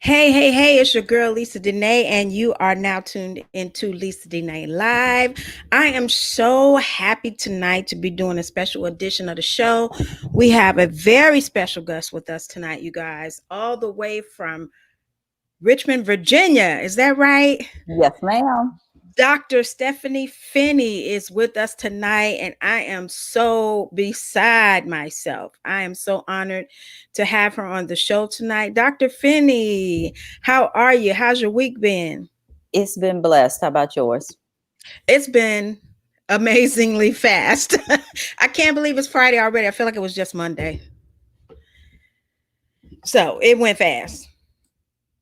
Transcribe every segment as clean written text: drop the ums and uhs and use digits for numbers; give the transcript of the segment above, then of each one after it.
Hey, hey, hey, it's your girl Lisa Denae, and you are now tuned into Lisa Denae Live. I am so happy tonight to be doing a special edition of the show. We have a very special guest with us tonight, you guys, all the way from Richmond, Virginia. Is that right? Yes, ma'am. Dr. Stepheny Finney is with us tonight, and I am so beside myself. I am so honored to have her on the show tonight. Dr. Finney, how are you? How's your week been? It's been blessed. How about yours? It's been amazingly fast. I can't believe it's Friday already. I feel like it was just Monday. So it went fast.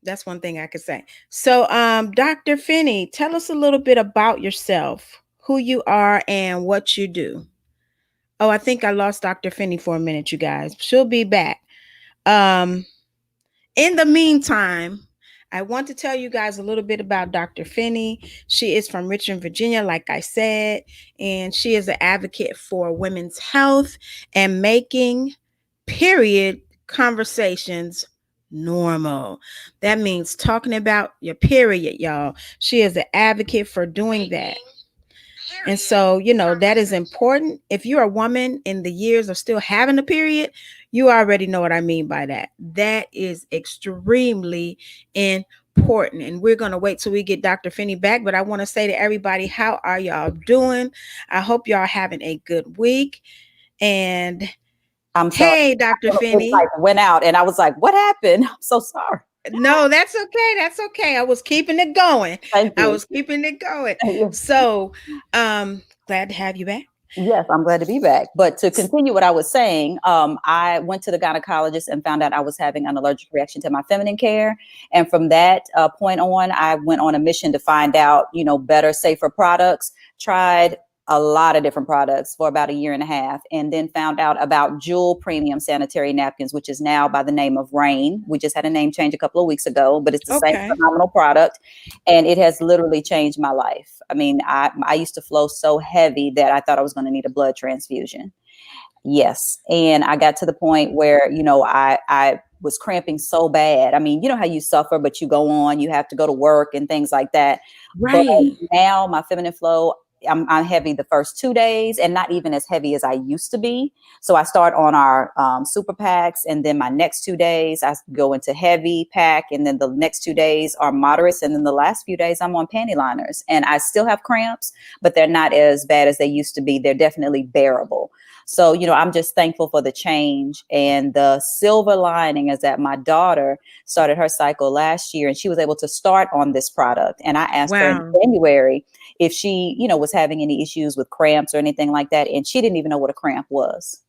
That's one thing I could say. So, Dr. Finney, tell us a little bit about yourself, who you are, and what you do. Oh, I think I lost Dr. Finney for a minute, you guys. She'll be back. Um, in the meantime, I want to tell you guys a little bit about Dr. Finney. She is from Richmond, Virginia, like I said, and she is an advocate for women's health and making period conversations normal. That means talking about your period, y'all. She is an advocate for doing that. And so, that is important. If you're a woman in the years of still having a period, you already know what I mean by that. That is extremely important. And we're going to wait till we get Dr. Finney back. But I want to say to everybody, how are y'all doing? I hope y'all having a good week. And I'm sorry. hey, Dr. Finney. It went out and I was like, what happened? I'm so sorry. No, that's okay. That's okay. I was keeping it going. Thank you. I was keeping it going. So, glad to have you back. Yes, I'm glad to be back. But to continue what I was saying, I went to the gynecologist and found out I was having an allergic reaction to my feminine care. And from that point on, I went on a mission to find out, better, safer products. Tried a lot of different products for about a year and a half, and then found out about Jewel Premium Sanitary Napkins, which is now by the name of Rain. We just had a name change a couple of weeks ago, but it's the same phenomenal product, and it has literally changed my life. I mean, I used to flow so heavy that I thought I was going to need a blood transfusion. Yes. And I got to the point where, I was cramping so bad. I mean, you know how you suffer, but you go on, you have to go to work and things like that. Right. But now my feminine flow, I'm heavy the first 2 days and not even as heavy as I used to be. So I start on our super packs, and then my next 2 days I go into heavy pack, and then the next 2 days are moderates, and then the last few days I'm on panty liners. And I still have cramps, but they're not as bad as they used to be. They're definitely bearable. So, I'm just thankful for the change. And the silver lining is that my daughter started her cycle last year, and she was able to start on this product. And I asked her in January if she, was having any issues with cramps or anything like that. And she didn't even know what a cramp was.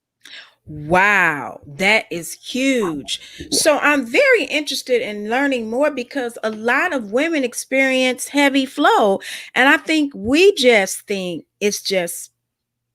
Wow, that is huge. So I'm very interested in learning more, because a lot of women experience heavy flow. And I think we just think it's just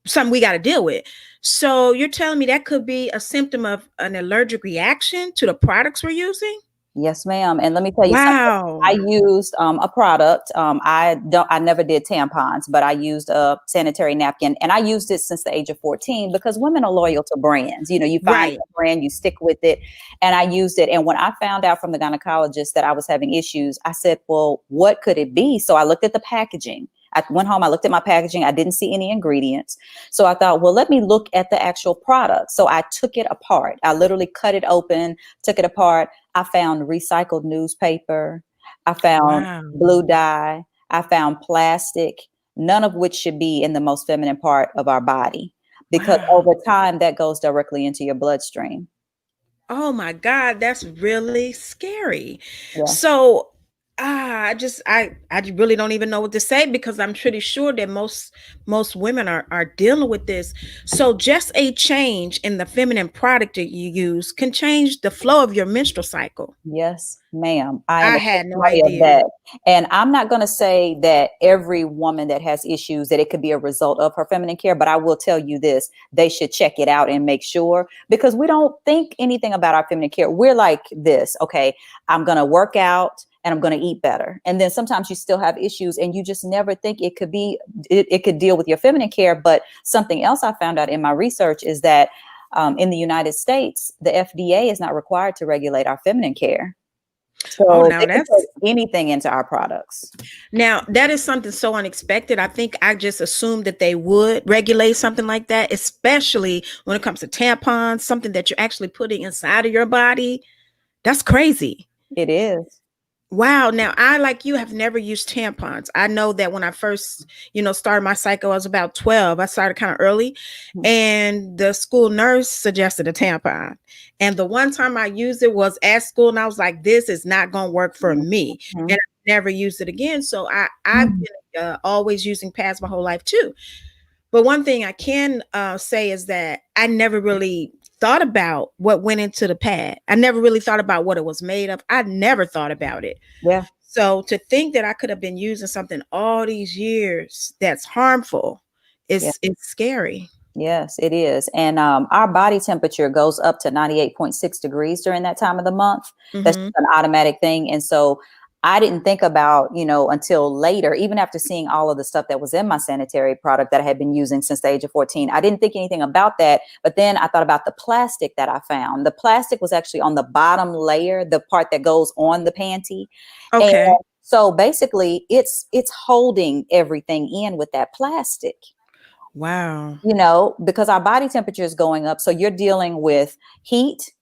something we got to deal with. So you're telling me that could be a symptom of an allergic reaction to the products we're using? Yes, ma'am. And let me tell you something. I used a product. I never did tampons, but I used a sanitary napkin, and I used it since the age of 14 because women are loyal to brands. You find a brand, you stick with it. And I used it. And when I found out from the gynecologist that I was having issues, I said, well, what could it be? So I looked at the packaging. I went home, I looked at my packaging. I didn't see any ingredients. So I thought, well, let me look at the actual product. So I took it apart. I literally cut it open, took it apart. I found recycled newspaper. I found blue dye. I found plastic, none of which should be in the most feminine part of our body, because over time that goes directly into your bloodstream. Oh my God, that's really scary. Yeah. So I really don't even know what to say, because I'm pretty sure that most women are dealing with this. So just a change in the feminine product that you use can change the flow of your menstrual cycle. Yes, ma'am. I had no idea. That. And I'm not going to say that every woman that has issues, that it could be a result of her feminine care, but I will tell you this, they should check it out and make sure, because we don't think anything about our feminine care. We're like this, okay, I'm going to work out and I'm going to eat better. And then sometimes you still have issues and you just never think it could be, it could deal with your feminine care. But something else I found out in my research is that in the United States, the FDA is not required to regulate our feminine care. Oh, So now they can that's put anything into our products. now that is something so unexpected. I think I just assumed that they would regulate something like that, especially when it comes to tampons, something that you're actually putting inside of your body. That's crazy. It is. Wow. Now, I, like you, have never used tampons. I know that when I first, started my cycle, I was about 12. I started kind of early, and the school nurse suggested a tampon. And the one time I used it was at school, and I was like, this is not going to work for me. Mm-hmm. And I never used it again. So I've Mm-hmm. been always using pads my whole life too. But one thing I can say is that I never really thought about what went into the pad. I never really thought about what it was made of. I never thought about it. Yeah. So to think that I could have been using something all these years that's harmful Yeah. is it's scary. Yes, it is. And our body temperature goes up to 98.6 degrees during that time of the month. That's Mm-hmm. just an automatic thing. And so I didn't think about, until later, even after seeing all of the stuff that was in my sanitary product that I had been using since the age of 14, I didn't think anything about that. But then I thought about the plastic that I found. The plastic was actually on the bottom layer, the part that goes on the panty. And Okay. so basically it's holding everything in with that plastic. Wow. Because our body temperature is going up. So you're dealing with heat,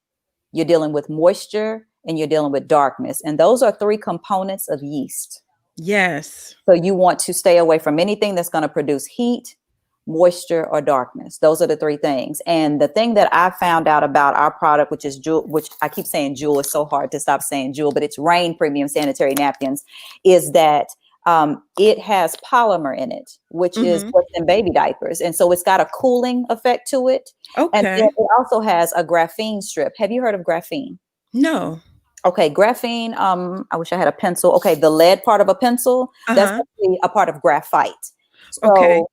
you're dealing with moisture, and you're dealing with darkness. And those are three components of yeast. Yes. So you want to stay away from anything that's going to produce heat, moisture, or darkness. Those are the three things. And the thing that I found out about our product, which is Jewel, which I keep saying Jewel, it's so hard to stop saying Jewel, but it's Rain Premium Sanitary Napkins, is that it has polymer in it, which is Mm-hmm. what's in baby diapers. And so it's got a cooling effect to it. And then Okay. it also has a graphene strip. Have you heard of graphene? No. Okay, graphene. I wish I had a pencil. Okay, the lead part of a pencil, that's Uh-huh. actually a part of graphite. Okay. So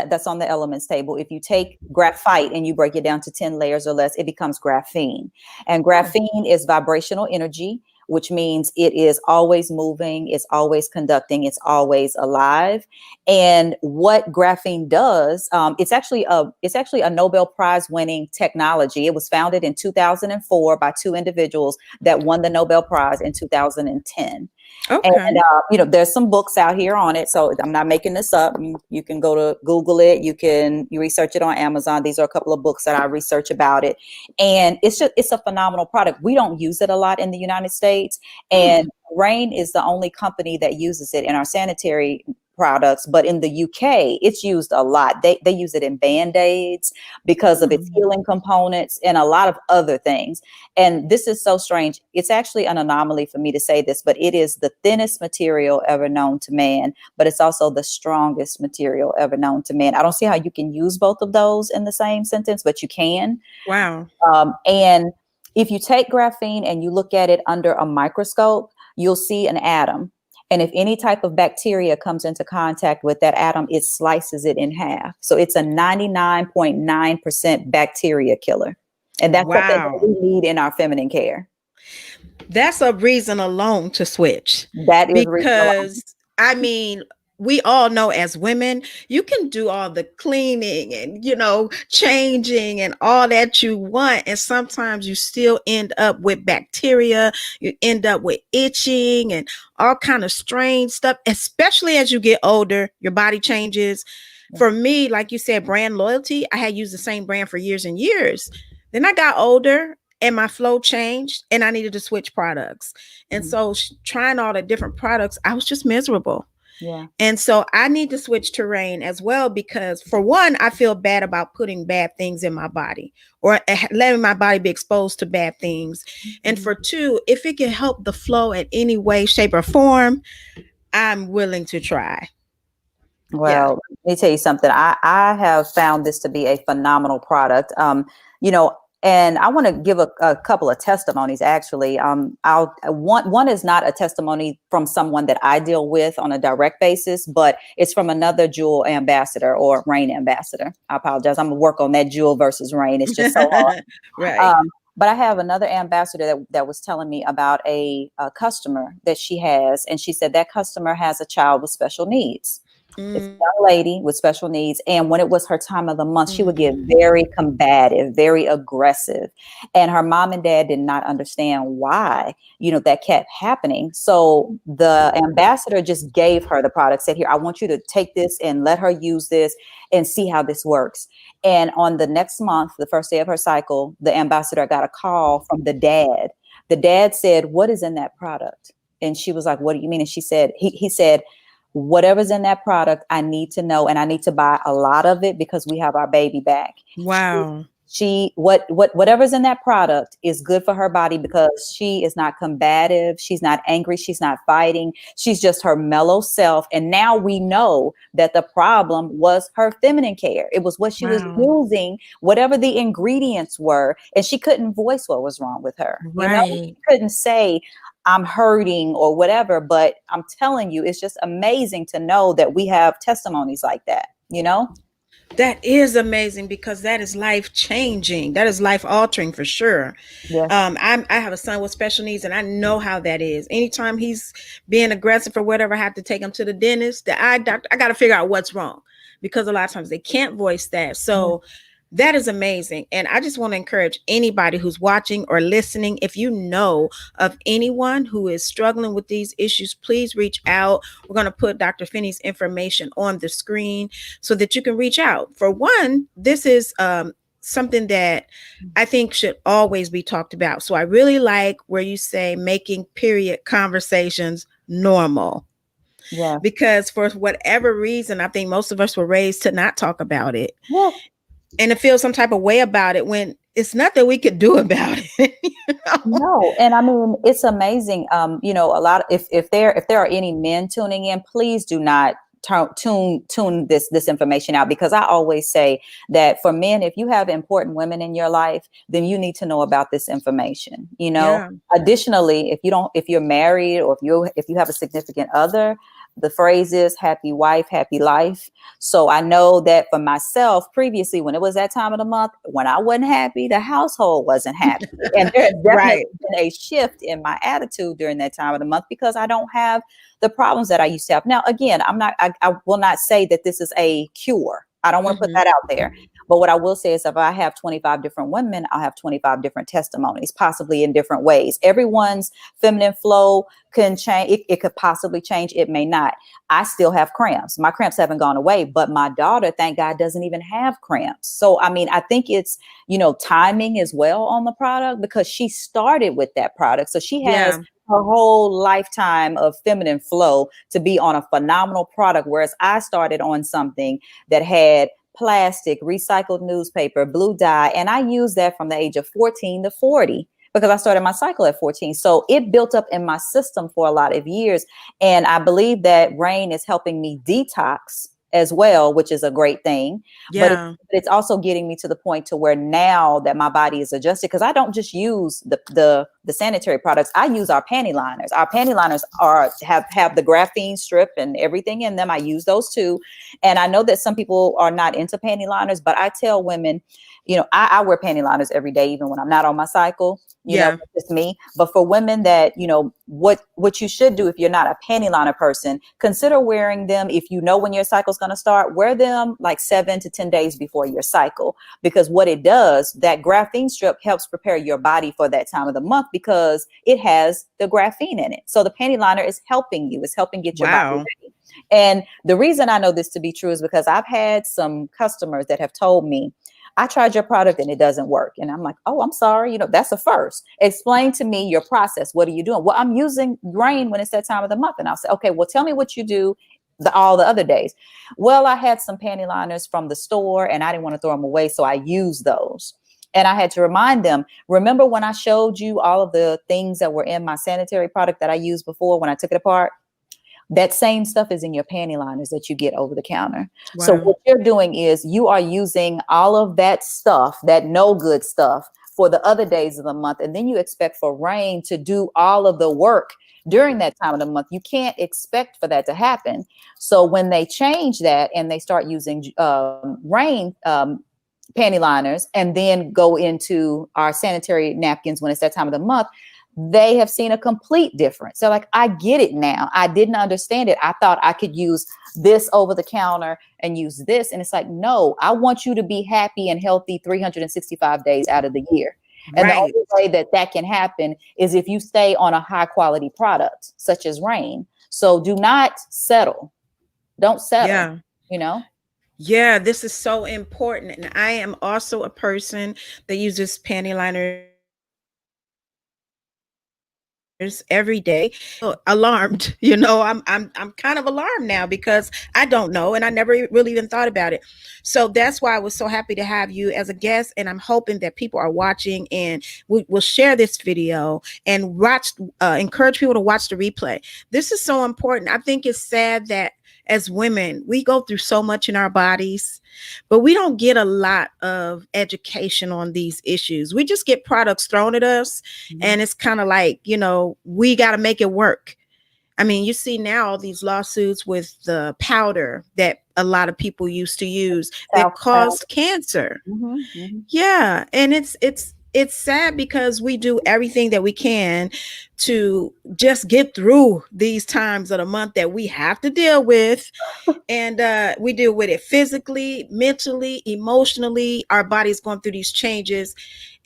that's on the elements table. If you take graphite and you break it down to 10 layers or less, it becomes graphene. And graphene is vibrational energy, which means it is always moving, it's always conducting, it's always alive. And what graphene does, it's actually a Nobel Prize winning technology. It was founded in 2004 by two individuals that won the Nobel Prize in 2010. Okay. And there's some books out here on it, so I'm not making this up. You can go to Google it. You research it on Amazon. These are a couple of books that I research about it, and it's a phenomenal product. We don't use it a lot in the United States, and Rain is the only company that uses it in our sanitary products. But in the UK, it's used a lot. They use it in Band-Aids because of its healing components and a lot of other things. And this is so strange. It's actually an anomaly for me to say this, but it is the thinnest material ever known to man, but it's also the strongest material ever known to man. I don't see how you can use both of those in the same sentence, but you can. Wow. And if you take graphene and you look at it under a microscope, you'll see an atom. And if any type of bacteria comes into contact with that atom, it slices it in half. So it's a 99.9% bacteria killer. And that's something that Wow. we need in our feminine care. That's a reason alone to switch. That is reasonable. Because I mean, we all know as women, you can do all the cleaning and, changing and all that you want. And sometimes you still end up with bacteria. You end up with itching and all kind of strange stuff, especially as you get older, your body changes. For me, like you said, brand loyalty, I had used the same brand for years and years. Then I got older and my flow changed and I needed to switch products. And so trying all the different products, I was just miserable. Yeah. And so I need to switch to Rain as well, because for one, I feel bad about putting bad things in my body or letting my body be exposed to bad things. And for two, if it can help the flow in any way, shape, or form, I'm willing to try. Well, let me tell you something. I have found this to be a phenomenal product. And I want to give a couple of testimonies. Actually, one is not a testimony from someone that I deal with on a direct basis, but it's from another Jewel ambassador or Rain ambassador. I apologize. I'm gonna work on that Jewel versus Rain. It's just so hard. Right. But I have another ambassador that was telling me about a customer that she has, and she said that customer has a child with special needs. It's a Mm. young lady with special needs. And when it was her time of the month, she would get Mm. very combative, very aggressive. And her mom and dad did not understand why, that kept happening. So the ambassador just gave her the product, said, here, I want you to take this and let her use this and see how this works. And on the next month, the first day of her cycle, the ambassador got a call from the dad. The dad said, what is in that product? And she was like, what do you mean? And she said, he said, whatever's in that product, I need to know, and I need to buy a lot of it because we have our baby back. Wow. Whatever's in that product is good for her body because she is not combative. She's not angry. She's not fighting. She's just her mellow self. And now we know that the problem was her feminine care. It was what she was using, whatever the ingredients were. And she couldn't voice what was wrong with her. Right. She couldn't say, I'm hurting or whatever. But I'm telling you, it's just amazing to know that we have testimonies like that, That is amazing because that is life changing. That is life altering for sure. Yes. I have a son with special needs, and I know how that is. Anytime he's being aggressive or whatever, I have to take him to the dentist, the eye doctor. I got to figure out what's wrong because a lot of times they can't voice that. So that is amazing. And I just want to encourage anybody who's watching or listening, if you know of anyone who is struggling with these issues, please reach out. We're going to put Dr. Finney's information on the screen so that you can reach out. For one, this is something that I think should always be talked about. So I really like where you say making period conversations normal. Yeah. Because for whatever reason, I think most of us were raised to not talk about it. Yeah. And to feel some type of way about it when it's nothing we could do about it. No, and I mean it's amazing. A lot of, if there are any men tuning in, please do not tune this information out, because I always say that for men, if you have important women in your life, then you need to know about this information. Additionally, if you're married or if you have a significant other, the phrase is happy wife, happy life. So I know that for myself, previously, when it was that time of the month, when I wasn't happy, the household wasn't happy. And there has definitely been a shift in my attitude during that time of the month because I don't have the problems that I used to have. Now, again, I will not say that this is a cure. I don't want to put that out there. But what I will say is if I have 25 different women, I'll have 25 different testimonies, possibly in different ways. Everyone's feminine flow can change. It could possibly change. It may not. I still have cramps. My cramps haven't gone away, but my daughter, thank God, doesn't even have cramps. So, I mean, I think it's, timing as well on the product because she started with that product. So she has her whole lifetime of feminine flow to be on a phenomenal product. Whereas I started on something that had plastic, recycled newspaper, blue dye. And I used that from the age of 14 to 40 because I started my cycle at 14. So it built up in my system for a lot of years. And I believe that rain is helping me detox as well, which is a great thing. But it's also getting me to the point to where now that my body is adjusted, because I don't just use the sanitary products, I use our panty liners. Our panty liners have the graphene strip and everything in them. I use those too. And I know that some people are not into panty liners, but I tell women, I wear panty liners every day, even when I'm not on my cycle. It's me. But for women that, what you should do if you're not a panty liner person, consider wearing them. If you know when your cycle is going to start, wear them like 7 to 10 days before your cycle, because what it does, that graphene strip helps prepare your body for that time of the month because it has the graphene in it. So the panty liner is helping you. It's helping get your body ready. And the reason I know this to be true is because I've had some customers that have told me, I tried your product and it doesn't work. And I'm like, oh, I'm sorry. That's a first. Explain to me your process. What are you doing? Well, I'm using rain when it's that time of the month. And I'll say, okay, well, tell me what you do all the other days. Well, I had some panty liners from the store and I didn't want to throw them away. So I used those. And I had to remind them, remember when I showed you all of the things that were in my sanitary product that I used before when I took it apart? That same stuff is in your panty liners that you get over the counter. Wow. So what you're doing is you are using all of that stuff, that no good stuff, for the other days of the month. And then you expect for rain to do all of the work during that time of the month. You can't expect for that to happen. So when they change that and they start using rain panty liners and then go into our sanitary napkins when it's that time of the month, they have seen a complete difference. So like, I get it now. I didn't understand it. I thought I could use this over the counter and use this. And it's like, no, I want you to be happy and healthy 365 days out of the year. And the only way that that can happen is if you stay on a high quality product, such as Rain. So do not settle. Don't settle, you know? Yeah, this is so important. And I am also a person that uses panty liners every day. Alarmed, you know, I'm kind of alarmed now because I don't know, and I never really even thought about it. So that's why I was so happy to have you as a guest, and I'm hoping that people are watching and we will share this video and encourage people to watch the replay. This is so important. I think it's sad that as women, we go through so much in our bodies, but we don't get a lot of education on these issues. We just get products thrown at us, and it's kind of like, you know, we got to make it work. I mean, you see now all these lawsuits with the powder that a lot of people used to use that caused cancer. Yeah, and it's sad because we do everything that we can to just get through these times of the month that we have to deal with. And we deal with it physically, mentally, emotionally. Our body's going through these changes.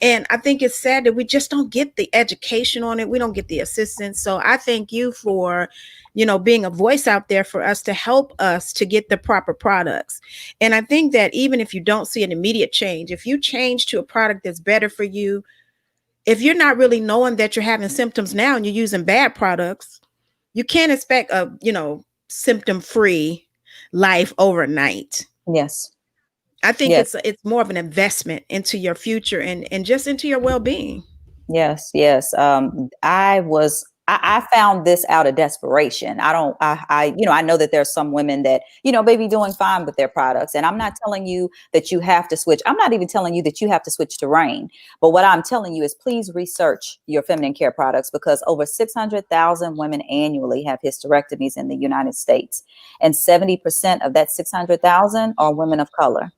And I think it's sad that we just don't get the education on it. We don't get the assistance. So I thank you for, you know, being a voice out there for us to help us to get the proper products. And I think that even if you don't see an immediate change, if you change to a product that's better for you, if you're not really knowing that you're having symptoms now and you're using bad products, you can't expect a, you know, symptom-free life overnight. Yes. I think it's more of an investment into your future and just into your well-being. Yes. I found this out of desperation. I know that there's some women that, you know, may be doing fine with their products. And I'm not telling you that you have to switch. I'm not even telling you that you have to switch to Rain. But what I'm telling you is please research your feminine care products, because over 600,000 women annually have hysterectomies in the United States. And 70% of that 600,000 are women of color.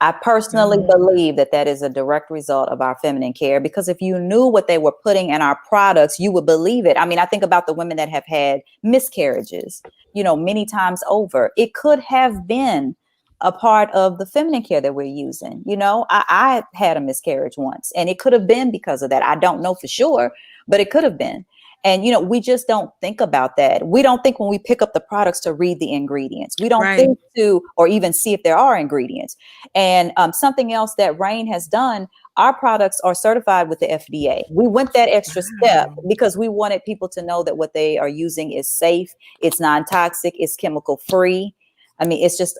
I personally believe that that is a direct result of our feminine care, because if you knew what they were putting in our products, you would believe it. I mean, I think about the women that have had miscarriages, you know, many times over. It could have been a part of the feminine care that we're using. You know, I had a miscarriage once, and it could have been because of that. I don't know for sure, but it could have been. And, you know, we just don't think about that. We don't think when we pick up the products to read the ingredients. We don't think to, or even see if there are ingredients. And something else that Rain has done, our products are certified with the FDA. We went that extra step because we wanted people to know that what they are using is safe. It's non-toxic. It's chemical free. I mean, it's just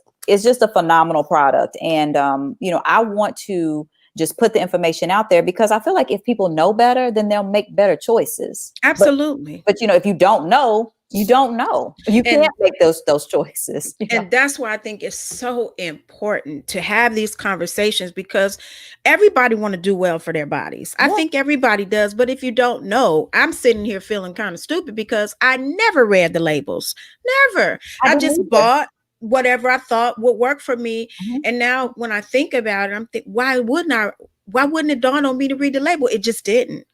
a phenomenal product. And, you know, I want to just put the information out there because I feel like if people know better, then they'll make better choices. Absolutely. But you know, if you don't know, you don't know. You can't make those choices. And that's why I think it's so important to have these conversations, because everybody want to do well for their bodies. I think everybody does. But if you don't know, I'm sitting here feeling kind of stupid because I never read the labels. Never. I just bought whatever I thought would work for me. And now when I think about it, I'm thinking, why wouldn't it dawn on me to read the label? It just didn't.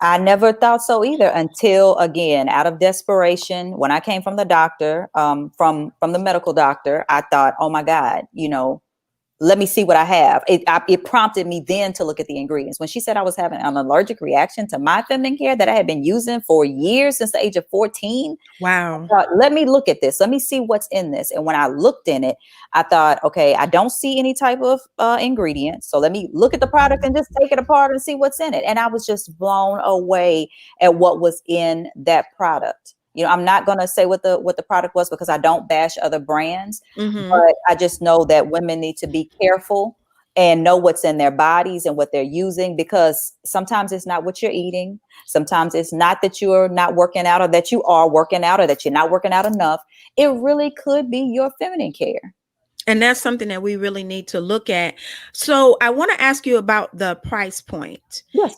I never thought so either, until, again, out of desperation, when I came from the doctor, from the medical doctor, I thought, oh my God, you know, let me see what I have. It prompted me then to look at the ingredients. When she said I was having an allergic reaction to my feminine care that I had been using for years, since the age of 14. Wow. I thought, let me look at this. Let me see what's in this. And when I looked in it, I thought, okay, I don't see any type of ingredients. So let me look at the product and just take it apart and see what's in it. And I was just blown away at what was in that product. You know, I'm not going to say what the product was because I don't bash other brands, but I just know that women need to be careful and know what's in their bodies and what they're using, because sometimes it's not what you're eating. Sometimes it's not that you're not working out, or that you are working out, or that you're not working out enough. It really could be your feminine care. And that's something that we really need to look at. So I want to ask you about the price point. Yes.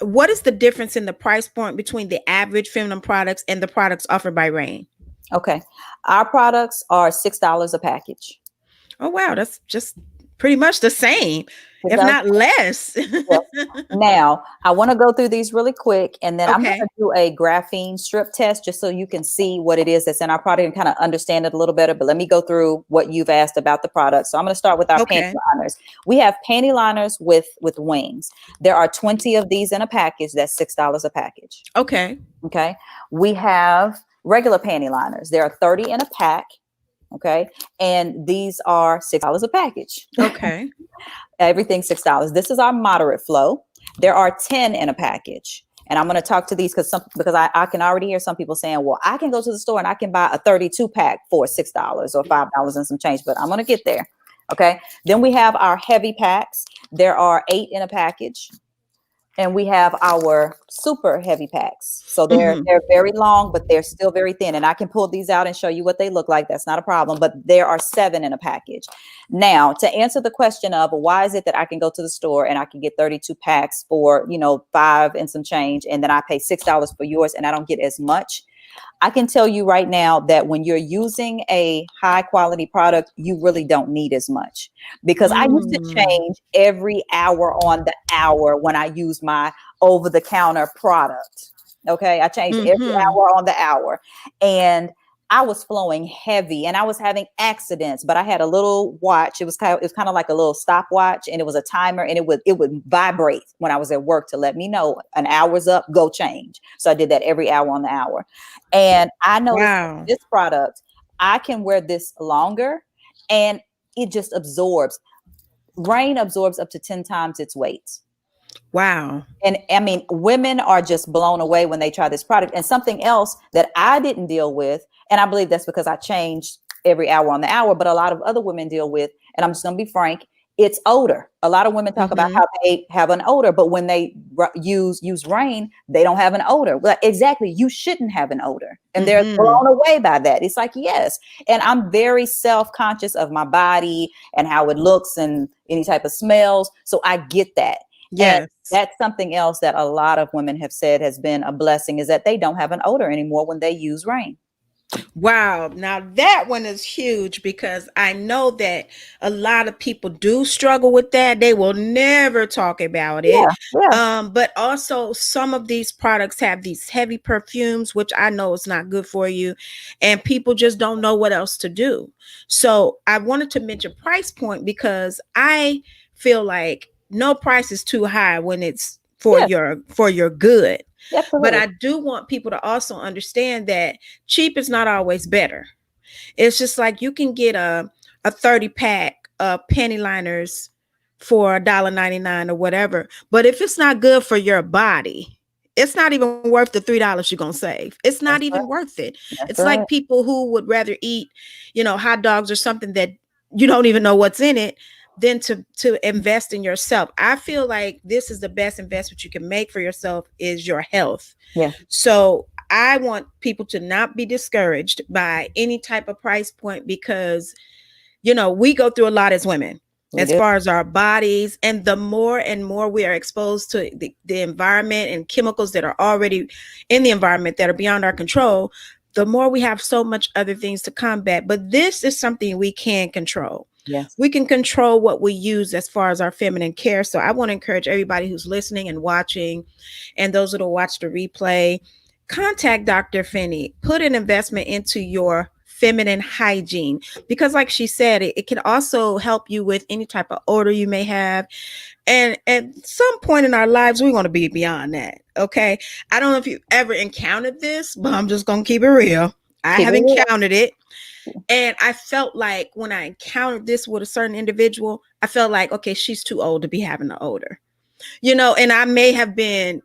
What is the difference in the price point between the average feminine products and the products offered by Rain? Okay. Our products are $6 a package. Oh, wow. That's just pretty much the same, if not less. Yes. Now, I want to go through these really quick, and then I'm going Okay. to do a graphene strip test just so you can see what it is that's in our product and kind of understand it a little better. But let me go through what you've asked about the product. So I'm going to start with our panty Okay. liners. We have panty liners with wings. There are 20 of these in a package. That's $6 a package. Okay. Okay. We have regular panty liners. There are 30 in a pack. Okay. And these are $6 a package. Okay. Everything $6. This is our moderate flow. There are 10 in a package. And I'm going to talk to these because I can already hear some people saying, well, I can go to the store and I can buy a 32 pack for $6 or $5 and some change, but I'm going to get there. Okay. Then we have our heavy packs. There are 8 in a package. And we have our super heavy packs. So they're very long, but they're still very thin. And I can pull these out and show you what they look like. That's not a problem. But there are 7 in a package. Now, to answer the question of why is it that I can go to the store and I can get 32 packs for, $5 and some change, and then I pay $6 for yours and I don't get as much? I can tell you right now that when you're using a high quality product, you really don't need as much, because I used to change every hour on the hour when I use my over the counter product. Okay. I changed every hour on the hour, and I was flowing heavy and I was having accidents, but I had a little watch. It was kind of like a little stopwatch, and it was a timer, and it would vibrate when I was at work to let me know an hour's up, go change. So I did that every hour on the hour. And I noticed this product, I can wear this longer and it just absorbs. Rain absorbs up to 10 times its weight. Wow. And I mean, women are just blown away when they try this product. And something else that I didn't deal with, and I believe that's because I changed every hour on the hour, but a lot of other women deal with, and I'm just going to be frank, it's odor. A lot of women talk about how they have an odor, but when they use Rain, they don't have an odor. Well, exactly. You shouldn't have an odor. And they're blown away by that. It's like, yes. And I'm very self-conscious of my body and how it looks and any type of smells. So I get that. Yes. And that's something else that a lot of women have said has been a blessing, is that they don't have an odor anymore when they use Rain. Wow. Now that one is huge, because I know that a lot of people do struggle with that. They will never talk about it. But also some of these products have these heavy perfumes, which I know is not good for you, and people just don't know what else to do. So I wanted to mention price point, because I feel like no price is too high when it's for your good. Absolutely. But I do want people to also understand that cheap is not always better. It's just like you can get a 30 pack of panty liners for $1.99 or whatever. But if it's not good for your body, it's not even worth the $3 you're going to save. It's not even worth it. It's like people who would rather eat, hot dogs or something that you don't even know what's in it, than to invest in yourself. I feel like this is the best investment you can make for yourself, is your health. Yeah. So I want people to not be discouraged by any type of price point, because, we go through a lot as women as far as our bodies. And the more and more we are exposed to the environment and chemicals that are already in the environment that are beyond our control, the more we have so much other things to combat. But this is something we can control. Yes. We can control what we use as far as our feminine care. So I want to encourage everybody who's listening and watching, and those that will watch the replay, contact Dr. Finney. Put an investment into your feminine hygiene, because like she said, it can also help you with any type of odor you may have. And at some point in our lives, we want to be beyond that. Okay. I don't know if you've ever encountered this, but I'm just going to keep it real. I have encountered it. And I felt like when I encountered this with a certain individual, I felt like, okay, she's too old to be having an odor, and that might have been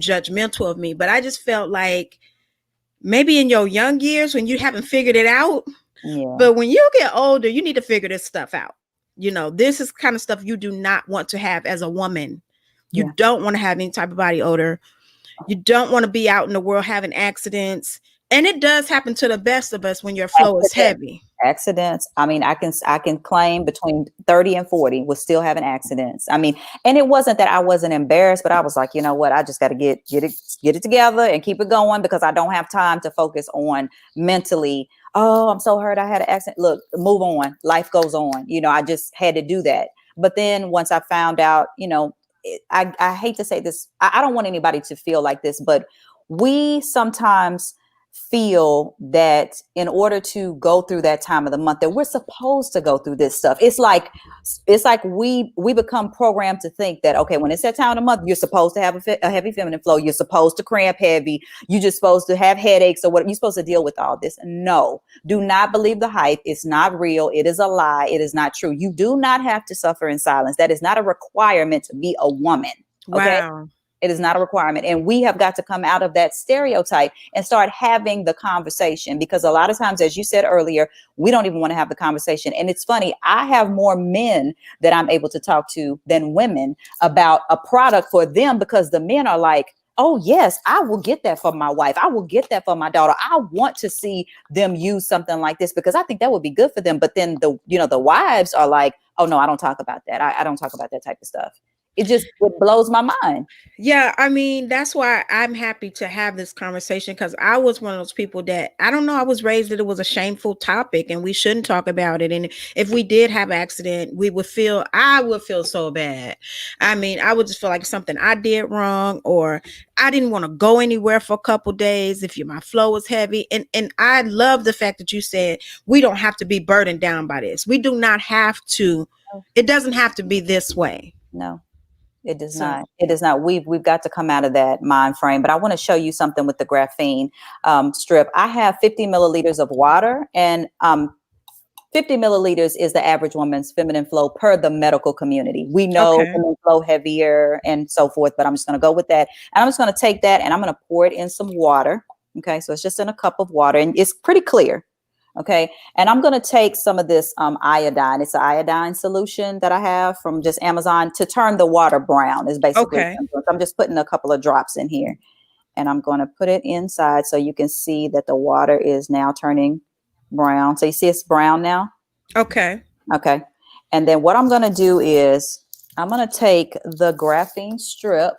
judgmental of me, but I just felt like maybe in your young years when you haven't figured it out, but when you get older, you need to figure this stuff out. This is kind of stuff you do not want to have as a woman. You don't want to have any type of body odor. You don't want to be out in the world having accidents. And it does happen to the best of us when your flow is heavy. Accidents. I mean, I can claim between 30 and 40 was still having accidents. I mean, and it wasn't that I wasn't embarrassed, but I was like, you know what? I just got to get it together and keep it going, because I don't have time to focus on mentally, oh, I'm so hurt, I had an accident. Look, move on. Life goes on. You know, I just had to do that. But then once I found out, you know, I hate to say this, I don't want anybody to feel like this, but we sometimes feel that in order to go through that time of the month that we're supposed to go through this stuff. It's like we become programmed to think that, okay, when it's that time of the month, you're supposed to have a heavy feminine flow. You're supposed to cramp heavy. You're just supposed to have headaches or what. You're supposed to deal with all this. No, do not believe the hype. It's not real. It is a lie. It is not true. You do not have to suffer in silence. That is not a requirement to be a woman. Okay. Wow. It is not a requirement. And we have got to come out of that stereotype and start having the conversation, because a lot of times, as you said earlier, we don't even want to have the conversation. And it's funny, I have more men that I'm able to talk to than women about a product for them, because the men are like, oh, yes, I will get that for my wife. I will get that for my daughter. I want to see them use something like this because I think that would be good for them. But then the wives are like, oh, no, I don't talk about that. I don't talk about that type of stuff. It blows my mind. Yeah, I mean, that's why I'm happy to have this conversation, because I was one of those people that, I don't know, I was raised that it was a shameful topic and we shouldn't talk about it. And if we did have an accident, I would feel so bad. I mean, I would just feel like something I did wrong, or I didn't want to go anywhere for a couple days if my flow was heavy. And I love the fact that you said we don't have to be burdened down by this. We do not have to. It doesn't have to be this way. No. It does not. It does not. We've got to come out of that mind frame. But I want to show you something with the graphene strip. I have 50 milliliters of water, and 50 milliliters is the average woman's feminine flow per the medical community. We know women flow heavier and so forth, but I'm just going to go with that. And I'm just going to take that and I'm going to pour it in some water. Okay, so it's just in a cup of water and it's pretty clear. Okay. And I'm going to take some of this iodine. It's an iodine solution that I have from just Amazon to turn the water brown is basically. Okay. So I'm just putting a couple of drops in here and I'm going to put it inside so you can see that the water is now turning brown. So you see it's brown now. Okay. Okay. And then what I'm going to do is I'm going to take the graphene strip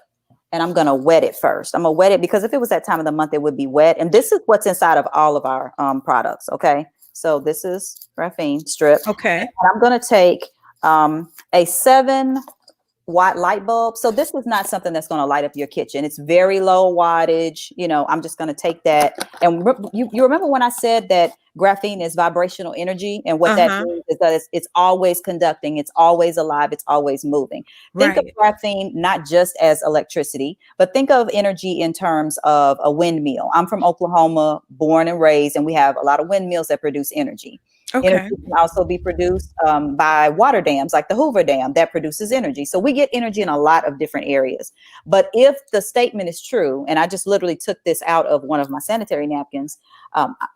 and I'm going to wet it first. I'm going to wet it because if it was that time of the month, it would be wet. And this is what's inside of all of our products. Okay. So this is graphene strip. Okay. And I'm going to take a 7-watt light bulb. So this is not something that's going to light up your kitchen. It's very low wattage. You know, I'm just going to take that. And you remember when I said that graphene is vibrational energy, and what that means is that it's always conducting, it's always alive, it's always moving. Think of graphene not just as electricity, but think of energy in terms of a windmill. I'm from Oklahoma, born and raised, and we have a lot of windmills that produce energy. Okay. Energy can also be produced by water dams, like the Hoover Dam, that produces energy. So we get energy in a lot of different areas. But if the statement is true, and I just literally took this out of one of my sanitary napkins,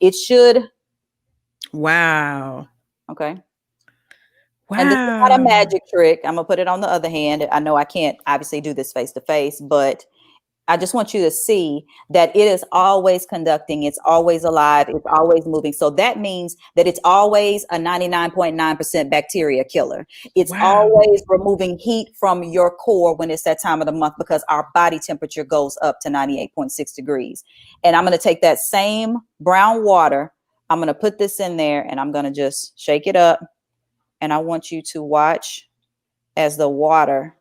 it should. Wow. Okay. Wow. And this is not a magic trick. I'm going to put it on the other hand. I know I can't obviously do this face to face, but I just want you to see that it is always conducting. It's always alive. It's always moving. So that means that it's always a 99.9% bacteria killer. It's always removing heat from your core when it's that time of the month, because our body temperature goes up to 98.6 degrees. And I'm going to take that same brown water. I'm going to put this in there and I'm going to just shake it up. And I want you to watch as the water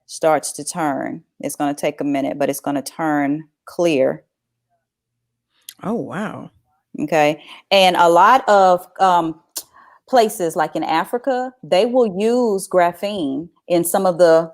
starts to turn. It's going to take a minute, but it's going to turn clear. Oh, wow. Okay. And a lot of places like in Africa, they will use graphene in some of the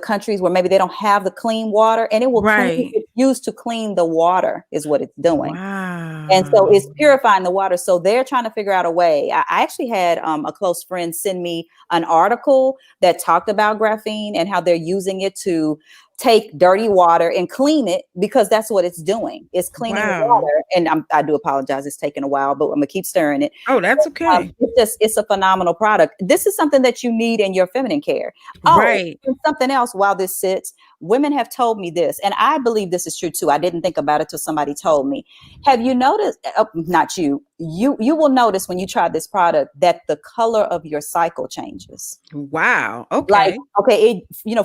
countries where maybe they don't have the clean water, and it will it's used to clean the water is what it's doing. Wow. And so it's purifying the water. So they're trying to figure out a way. I actually had a close friend send me an article that talked about graphene and how they're using it to take dirty water and clean it, because that's what it's doing. It's cleaning the water. And I do apologize. It's taking a while, but I'm gonna keep stirring it. Oh, that's okay. It's a phenomenal product. This is something that you need in your feminine care. And something else while this sits, women have told me this, and I believe this is true too. I didn't think about it till somebody told me. Have you noticed, not you will notice when you try this product that the color of your cycle changes. Wow. Okay.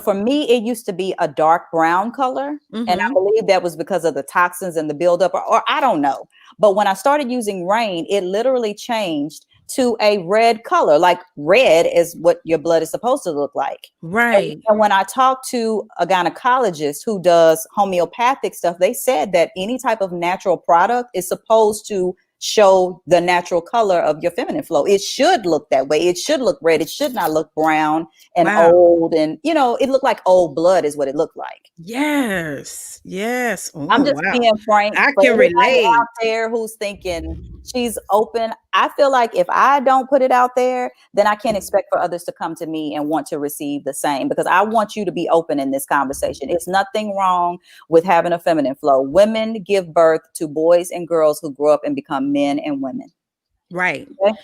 For me, it used to be a dark brown color. And I believe that was because of the toxins and the buildup, or I don't know. But when I started using Rain, it literally changed to a red color. Like red is what your blood is supposed to look like. Right. And when I talked to a gynecologist who does homeopathic stuff, they said that any type of natural product is supposed to show the natural color of your feminine flow. It should look that way. It should look red. It should not look brown and old. And, you know, it looked like old blood is what it looked like. Yes. Yes. Oh, I'm just being frank. I can relate. Out there who's thinking she's open. I feel like if I don't put it out there, then I can't expect for others to come to me and want to receive the same, because I want you to be open in this conversation. It's nothing wrong with having a feminine flow. Women give birth to boys and girls who grow up and become men and women. Right. Okay?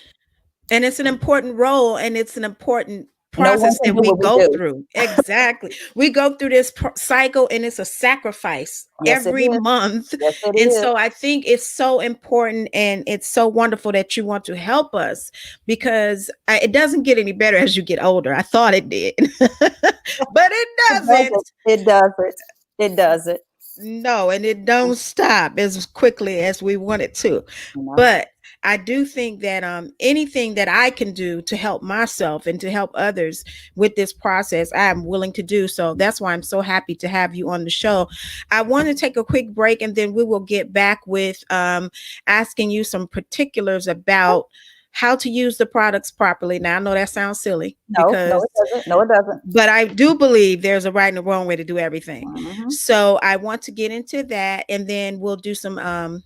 And it's an important role, and it's an important process that we go through. Exactly. We go through this cycle, and it's a sacrifice every month. And so I think it's so important, and it's so wonderful that you want to help us, because it doesn't get any better as you get older. I thought it did, but it doesn't. It doesn't. It doesn't. No, and it don't stop as quickly as we want it to. No. But I do think that anything that I can do to help myself and to help others with this process, I am willing to do. So that's why I'm so happy to have you on the show. I want to take a quick break, and then we will get back with asking you some particulars about how to use the products properly. Now, I know that sounds silly. No, it doesn't. No, it doesn't. But I do believe there's a right and a wrong way to do everything. So I want to get into that, and then we'll do some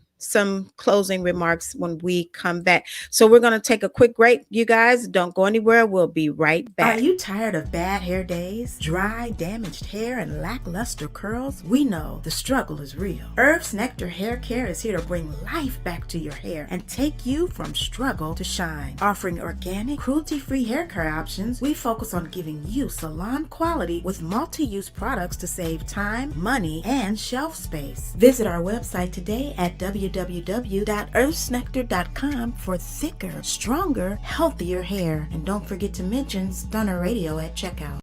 closing remarks when we come back. So we're going to take a quick break. You guys don't go anywhere. We'll be right back. Are you tired of bad hair days, dry, damaged hair, and lackluster curls? We know the struggle is real. Herbs Nectar Hair Care is here to bring life back to your hair and take you from struggle to shine. Offering organic, cruelty-free hair care options, we focus on giving you salon quality with multi-use products to save time, money, and shelf space. Visit our website today at www.earthsnectar.com for thicker, stronger, healthier hair. And don't forget to mention Stunner Radio at checkout.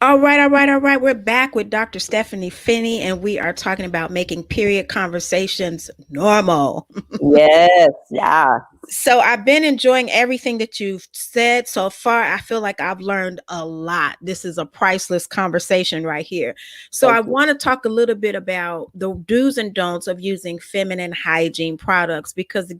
All right. We're back with Dr. Stepheny Finney, and we are talking about making period conversations normal. Yes. Yeah. So I've been enjoying everything that you've said so far. I feel like I've learned a lot. This is a priceless conversation right here. So I want to talk a little bit about the do's and don'ts of using feminine hygiene products, because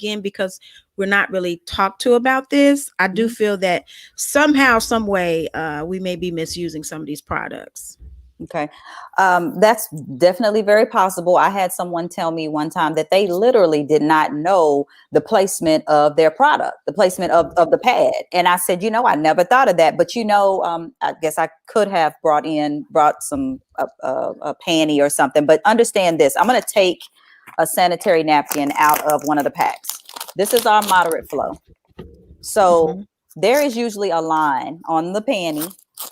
we're not really talked to about this. I do feel that somehow, some way, we may be misusing some of these products. Okay. That's definitely very possible. I had someone tell me one time that they literally did not know the placement of their product, the placement of the pad. And I said, I never thought of that. But, I guess I could have brought some a panty or something. But understand this. I'm going to take a sanitary napkin out of one of the packs. This is our moderate flow. So there is usually a line on the panty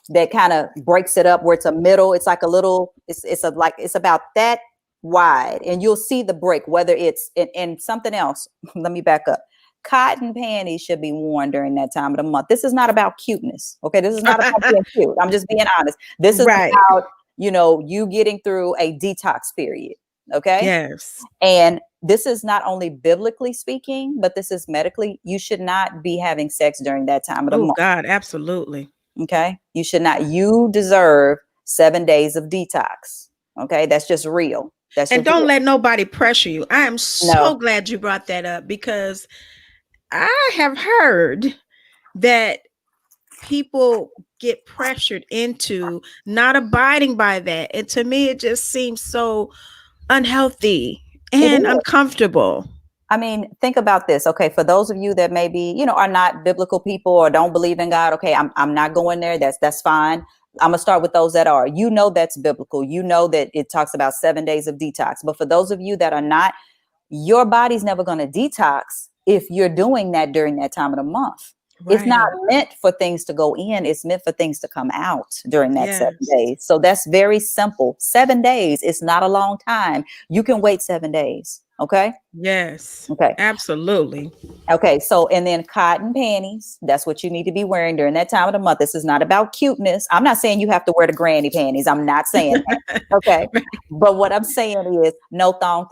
that kind of breaks it up where it's a middle. It's like a little, it's about that wide, and you'll see the break, whether it's in something else. Let me back up. Cotton panties should be worn during that time of the month. This is not about cuteness. Okay. This is not about being cute. I'm just being honest. This is about, you getting through a detox period. Okay. Yes. And this is not only biblically speaking, but this is medically. You should not be having sex during that time of the month. Oh God, absolutely. Okay. You should not. You deserve 7 days of detox. Okay. That's just real. And don't let nobody pressure you. I am so glad you brought that up, because I have heard that people get pressured into not abiding by that. And to me, it just seems so unhealthy and uncomfortable. I mean, think about this. Okay. For those of you that maybe, are not biblical people or don't believe in God. Okay. I'm not going there. That's fine. I'm gonna start with those that are, that's biblical. That it talks about 7 days of detox. But for those of you that are not, your body's never going to detox if you're doing that during that time of the month. Right. It's not meant for things to go in. It's meant for things to come out during that 7 days. So that's very simple. 7 days is not a long time. You can wait 7 days. Okay. Yes. Okay. Absolutely. Okay. So, and then cotton panties. That's what you need to be wearing during that time of the month. This is not about cuteness. I'm not saying you have to wear the granny panties. I'm not saying that. Okay. But what I'm saying is no thongs.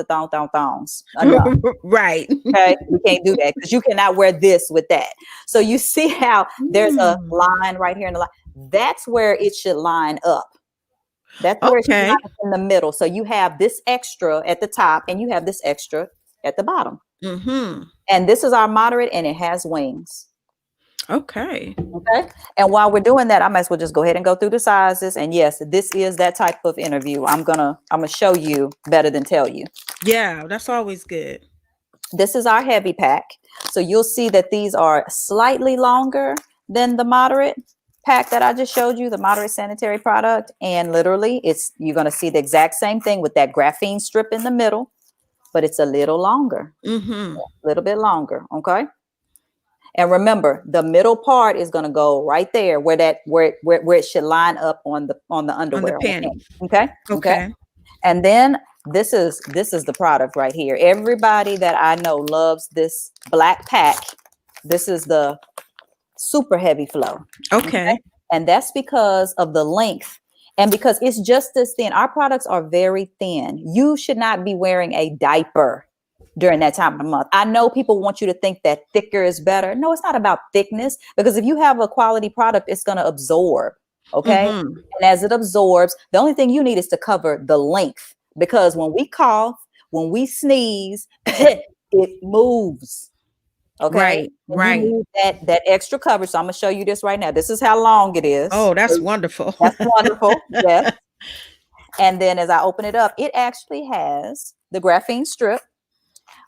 Enough. Right. Okay. We can't do that because you cannot wear this with that. So you see how there's a line right here in the line. That's where it should line up. That's where it should line Okay. up in the middle. So you have this extra at the top and you have this extra at the bottom. Mm-hmm. And this is our moderate and it has wings. Okay. Okay. And while we're doing that, I might as well just go ahead and go through the sizes. And yes, this is that type of interview. I'm gonna show you better than tell you. Yeah, that's always good. This is our heavy pack. So you'll see that these are slightly longer than the moderate pack that I just showed you, the moderate sanitary product. And literally you're going to see the exact same thing with that graphene strip in the middle, but it's a little longer, Mm-hmm. a little bit longer. Okay. And remember, the middle part is going to go right there where it should line up on the underwear. On the panty. Okay. Okay. And then this is the product right here. Everybody that I know loves this black pack. This is the super heavy flow. Okay. And that's because of the length and because it's just this thin. Our products are very thin. You should not be wearing a diaper during that time of the month. I know people want you to think that thicker is better. No, it's not about thickness, because if you have a quality product, it's going to absorb. Okay. Mm-hmm. And as it absorbs, the only thing you need is to cover the length, because when we cough, when we sneeze, it moves. Okay. Right. You need that extra coverage. So I'm going to show you this right now. This is how long it is. Oh, that's wonderful. That's wonderful. Yes. And then as I open it up, it actually has the graphene strip,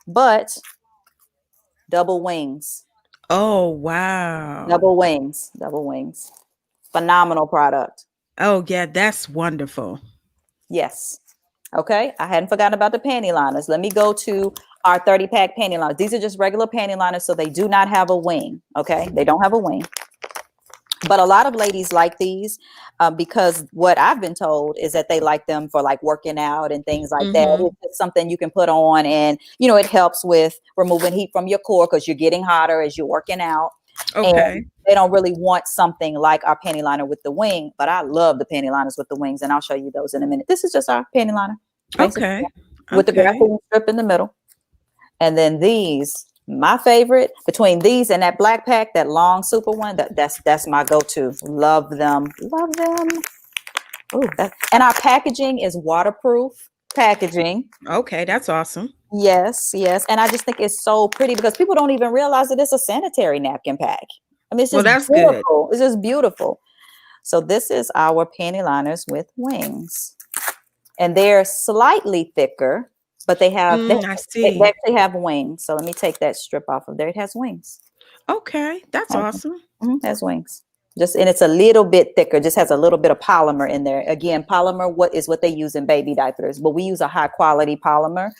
but double wings. Oh, wow. Double wings. Phenomenal product. Oh, yeah, that's wonderful. Yes. Okay. I hadn't forgotten about the panty liners. Let me go to our 30-pack panty liners. These are just regular panty liners, so they do not have a wing. Okay. They don't have a wing. But a lot of ladies like these because what I've been told is that they like them for like working out and things like that. It's something you can put on, and it helps with removing heat from your core because you're getting hotter as you're working out. Okay. And they don't really want something like our panty liner with the wing, but I love the panty liners with the wings, and I'll show you those in a minute. This is just our panty liner. Okay. With the graphene strip in the middle. And then these, my favorite, between these and that black pack, that long super one, that's my go-to. Love them. Ooh, and our packaging is waterproof packaging. Okay, that's awesome. Yes. And I just think it's so pretty because people don't even realize that it's a sanitary napkin pack. I mean, it's just that's beautiful. good. It's just beautiful. So this is our panty liners with wings. And they're slightly thicker, but they actually have wings. So let me take that strip off of there. It has wings. Okay, that's awesome. It has wings. And it's a little bit thicker, just has a little bit of polymer in there. Again, polymer, what they use in baby diapers, but we use a high quality polymer.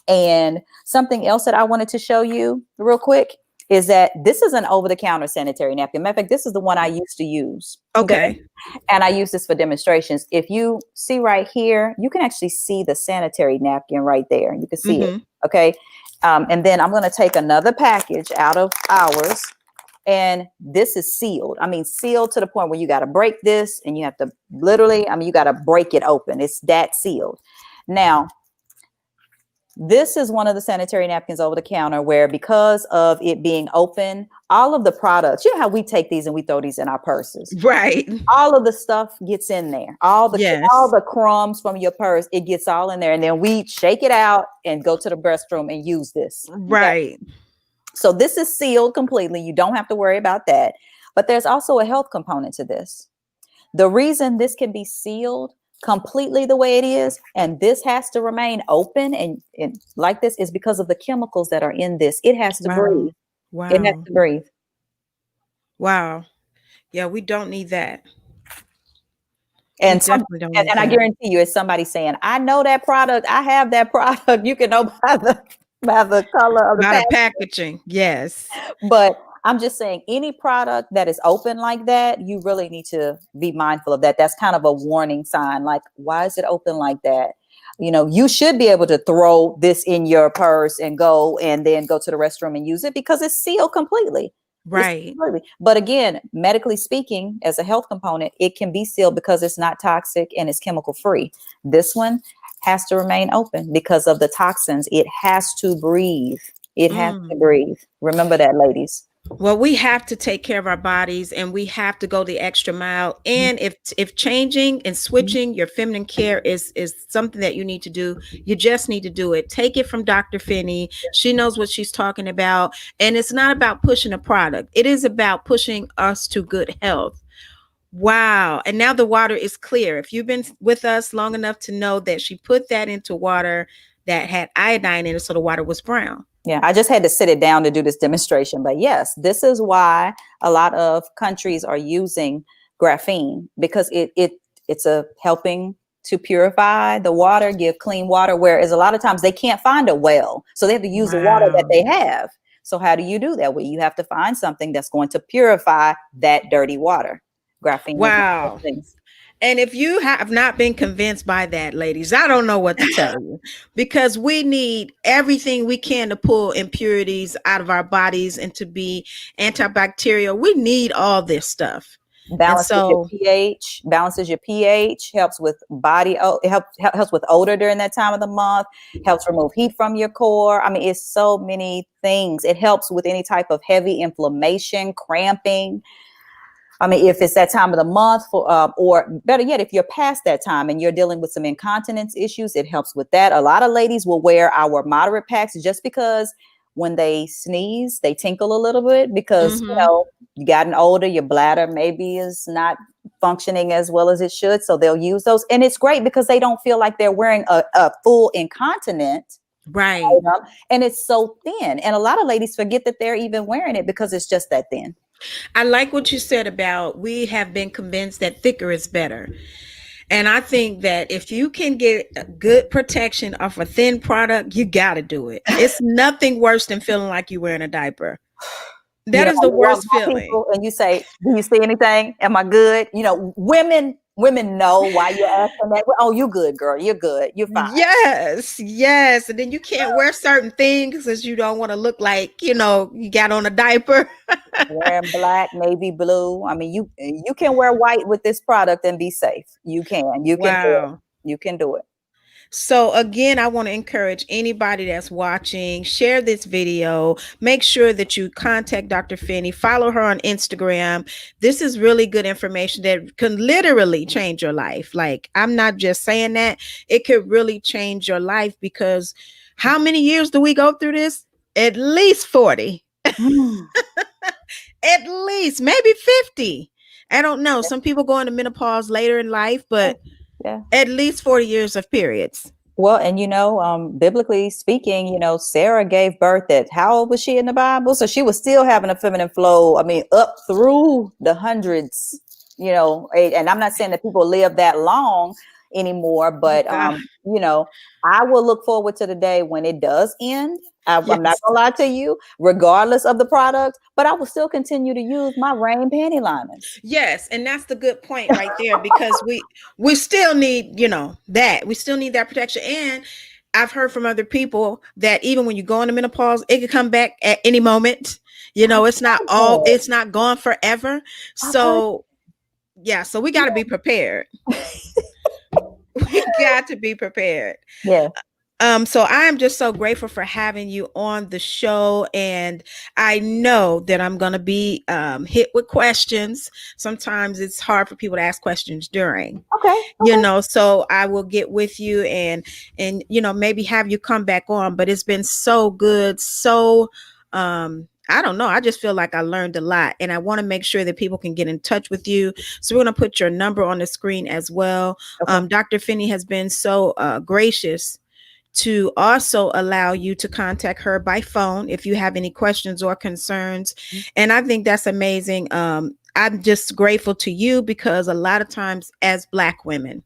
And something else that I wanted to show you real quick is that this is an over-the-counter sanitary napkin. Matter of fact, this is the one I used to use. Okay. And I use this for demonstrations. If you see right here, you can actually see the sanitary napkin right there. You can see it. Okay. And then I'm going to take another package out of ours. And this is sealed. I mean, sealed to the point where you got to break this and you have to you got to break it open. It's that sealed. Now, this is one of the sanitary napkins over the counter where, because of it being open, all of the products, you know how we take these and we throw these in our purses. Right. All of the stuff gets in there. All the crumbs from your purse, it gets all in there. And then we shake it out and go to the restroom and use this. Right. Okay? So this is sealed completely. You don't have to worry about that. But there's also a health component to this. The reason this can be sealed completely the way it is, and this has to remain open and like this, is because of the chemicals that are in this. It has to breathe. Wow. It has to breathe. Wow. Yeah, we don't need that. And I guarantee you, it's somebody saying, I know that product. I have that product. You can know by the color of the packaging. Yes. But I'm just saying, any product that is open like that, you really need to be mindful of that. That's kind of a warning sign. Like, why is it open like that? You should be able to throw this in your purse and then go to the restroom and use it because it's sealed completely. Right. But again, medically speaking, as a health component, it can be sealed because it's not toxic and it's chemical free. This one has to remain open because of the toxins. It has to breathe. It has to breathe. Remember that, ladies. Well, we have to take care of our bodies and we have to go the extra mile. And if changing and switching your feminine care is something that you need to do, you just need to do it. Take it from Dr. Finney. She knows what she's talking about. And it's not about pushing a product. It is about pushing us to good health. Wow. And now the water is clear. If you've been with us long enough to know that she put that into water that had iodine in it, so the water was brown. Yeah, I just had to sit it down to do this demonstration. But yes, this is why a lot of countries are using graphene, because it's a helping to purify the water, give clean water, whereas a lot of times they can't find a well. So they have to use the water that they have. So how do you do that? Well, you have to find something that's going to purify that dirty water. Graphene. Wow. And if you have not been convinced by that, ladies, I don't know what to tell you, because we need everything we can to pull impurities out of our bodies and to be antibacterial. We need all this stuff. Balances your pH, helps with helps with odor during that time of the month, helps remove heat from your core. I mean, it's so many things. It helps with any type of heavy inflammation, cramping. I mean, if it's that time of the month, or better yet, if you're past that time and you're dealing with some incontinence issues, it helps with that. A lot of ladies will wear our moderate packs just because when they sneeze, they tinkle a little bit because, you gotten older, your bladder maybe is not functioning as well as it should. So they'll use those. And it's great because they don't feel like they're wearing a full incontinent. Right. Item, and it's so thin. And a lot of ladies forget that they're even wearing it because it's just that thin. I like what you said about we have been convinced that thicker is better. And I think that if you can get a good protection off a thin product, you got to do it. It's nothing worse than feeling like you're wearing a diaper. That is the worst feeling. And you say, do you see anything? Am I good? Women know why you're asking that. Oh, you good, girl. You're good. You're fine. Yes. And then you can't wear certain things because you don't want to look like, you got on a diaper. Wearing black, navy blue. I mean, you can wear white with this product and be safe. You can. You can do it. You can do it. So again, I want to encourage anybody that's watching, share this video, make sure that you contact Dr. Finney, follow her on Instagram. This is really good information that can literally change your life. Like, I'm not just saying that, it could really change your life, because how many years do we go through this? At least 40, at least maybe 50. I don't know. Some people go into menopause later in life, but at least 40 years of periods. Well, and biblically speaking, Sarah gave birth at, how old was she in the Bible? So she was still having a feminine flow. I mean, up through the hundreds, and I'm not saying that people live that long anymore, but, I will look forward to the day when it does end. I'm not gonna lie to you, regardless of the product, but I will still continue to use my rain panty liners. Yes, and that's the good point right there, because we still need, that we still need that protection. And I've heard from other people that even when you go into menopause, it can come back at any moment. It's not gone forever. So so we got to be prepared. We got to be prepared. Yeah. So I am just so grateful for having you on the show. And I know that I'm going to be hit with questions. Sometimes it's hard for people to ask questions during, so I will get with you and maybe have you come back on. But it's been so good. So, I don't know. I just feel like I learned a lot, and I want to make sure that people can get in touch with you. So we're going to put your number on the screen as well. Dr. Finney has been so gracious to also allow you to contact her by phone if you have any questions or concerns. And I think that's amazing. I'm just grateful to you, because a lot of times as Black women,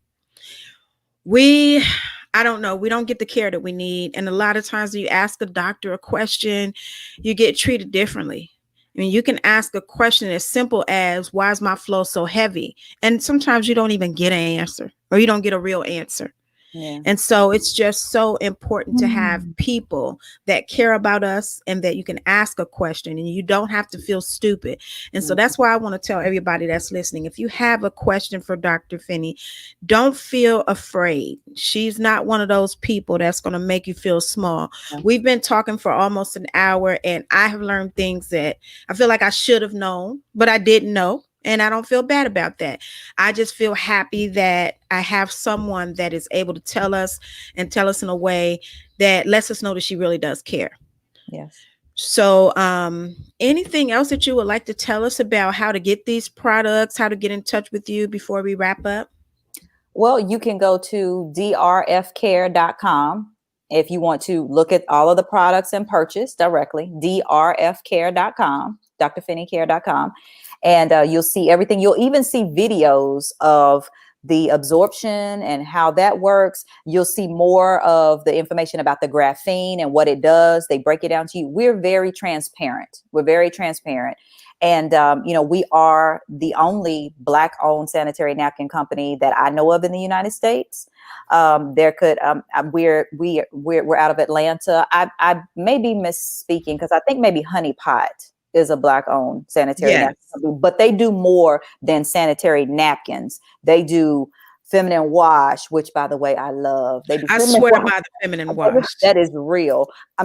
I don't know, we don't get the care that we need. And a lot of times you ask a doctor a question, you get treated differently. I mean, you can ask a question as simple as, why is my flow so heavy? And sometimes you don't even get an answer, or you don't get a real answer. Yeah. And so it's just so important to have people that care about us and that you can ask a question and you don't have to feel stupid. And so that's why I want to tell everybody that's listening, if you have a question for Dr. Finney, don't feel afraid. She's not one of those people that's going to make you feel small. We've been talking for almost an hour and I have learned things that I feel like I should have known, but I didn't know. And I don't feel bad about that. I just feel happy that I have someone that is able to tell us and tell us in a way that lets us know that she really does care. Yes. So, anything else that you would like to tell us about how to get these products, how to get in touch with you before we wrap up? Well, you can go to drfcare.com if you want to look at all of the products and purchase directly. drfcare.com, drfinneycare.com. And you'll see everything. You'll even see videos of the absorption and how that works. You'll see more of the information about the graphene and what it does. They break it down to you. We're very transparent. And, we are the only Black-owned sanitary napkin company that I know of in the United States. We're out of Atlanta. I may be misspeaking because I think maybe Honey Pot is a Black-owned sanitary napkin company, but they do more than sanitary napkins. They do feminine wash, which, by the way, I love. They do. I swear by the feminine wash. That is real. I